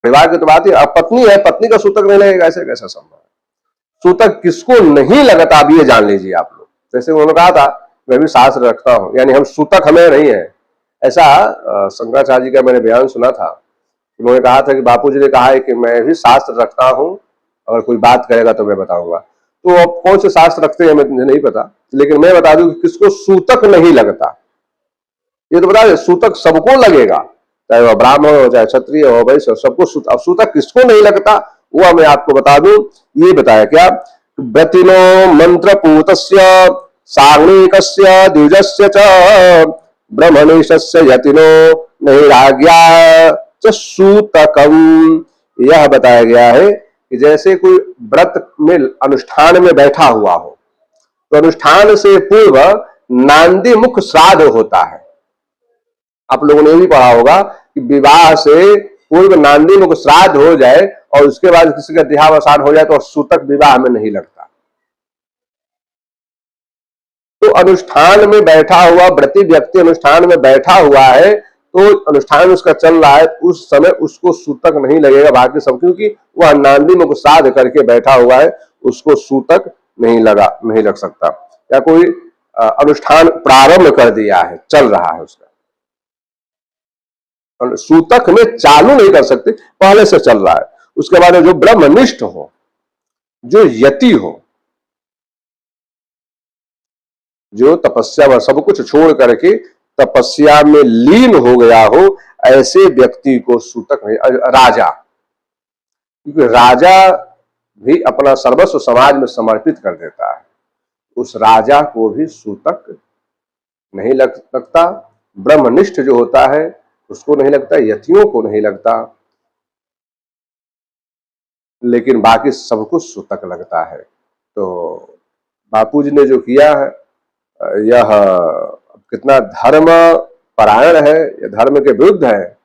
परिवार की तो बात ही, अब पत्नी है, पत्नी का सूतक नहीं लगेगा, ऐसे कैसा संभव है? सूतक किसको नहीं लगता अब ये जान लीजिए आप लोग। जैसे उन्होंने कहा था मैं भी शास्त्र रखता हूं, यानी हम सूतक हमें नहीं है ऐसा। शंकराचार्य जी का मैंने बयान सुना था, उन्होंने कहा था कि बापूजी ने कहा है कि मैं भी शास्त्र रखता हूं, अगर कोई बात करेगा तो मैं बताऊंगा। तो अब कौन से शास्त्र रखते हैं मुझे नहीं पता, लेकिन मैं बता दूं कि किसको सूतक नहीं लगता। ये तो बता दें, सूतक सबको लगेगा, चाहे वह ब्राह्मण हो, चाहे क्षत्रिय हो, वैश्य, सबको सूतक। अब सूतक किसको नहीं लगता वो मैं आपको बता दूं। ये बताया क्या, व्रतिनो मंत्र पूतस्य साग्निकस्य द्विजस्य च ब्रह्मणिशस्य यतिनो नैराज्ञा च सूतकम। यह बताया गया है कि जैसे कोई व्रत में अनुष्ठान में बैठा हुआ हो, तो अनुष्ठान से पूर्व नांदी मुख श्राद्ध होता है। आप लोगों ने भी पढ़ा होगा कि विवाह से पूर्व नांदी मुख श्राद्ध हो जाए और उसके बाद किसी का देहावसान हो जाए तो सूतक विवाह में नहीं लगता। तो अनुष्ठान में बैठा हुआ व्रती व्यक्ति अनुष्ठान में बैठा हुआ है, तो अनुष्ठान उसका चल रहा है, उस समय उसको सूतक नहीं लगेगा बाकी सब, क्योंकि वह नांदी मुख श्राद्ध करके बैठा हुआ है, उसको सूतक नहीं लग सकता। या कोई अनुष्ठान प्रारंभ कर दिया है, चल रहा है उसका, सूतक में चालू नहीं कर सकते, पहले से चल रहा है। उसके बाद जो ब्रह्मनिष्ठ हो, जो यति हो, जो तपस्या व सब कुछ छोड़ करके तपस्या में लीन हो गया हो, ऐसे व्यक्ति को सूतक नहीं। राजा, क्योंकि राजा भी अपना सर्वस्व समाज में समर्पित कर देता है, उस राजा को भी सूतक नहीं लगता। ब्रह्मनिष्ठ जो होता है उसको नहीं लगता, यतियों को नहीं लगता, लेकिन बाकी सबको सूतक लगता है। तो बापूजी ने जो किया है यह कितना धर्म परायण है, यह धर्म के विरुद्ध है,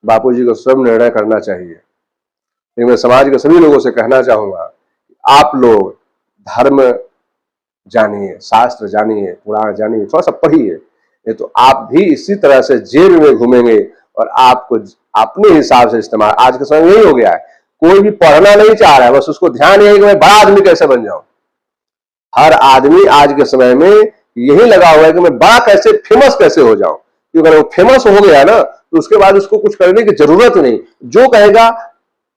बापूजी को स्वयं निर्णय करना चाहिए। लेकिन मैं समाज के सभी लोगों से कहना चाहूंगा, आप लोग धर्म जानिए, शास्त्र जानिए, पुराण जानिए, थोड़ा सा पढ़िए, नहीं तो आप भी इसी तरह से जेल में घूमेंगे और आपको अपने हिसाब से इस्तेमाल। आज के समय में यही हो गया है, कोई भी पढ़ना नहीं चाह रहा है, बस उसको ध्यान यही कि मैं बड़ा आदमी कैसे बन जाऊं। हर आदमी आज के समय में यही लगा हुआ है कि मैं बड़ा कैसे, फेमस कैसे हो जाऊं, क्योंकि अगर वो फेमस हो गया ना तो उसके बाद उसको कुछ करने की जरूरत नहीं। जो कहेगा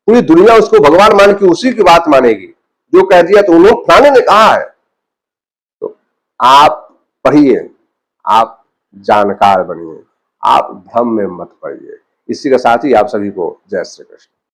पूरी दुनिया उसको भगवान मान के उसी की बात मानेगी। जो कह दिया तो उन्होंने फलाने ने कहा है। तो आप पढ़िए, आप जानकार बनिए, आप भ्रम में मत पड़िए। इसी के साथ ही आप सभी को जय श्री कृष्ण।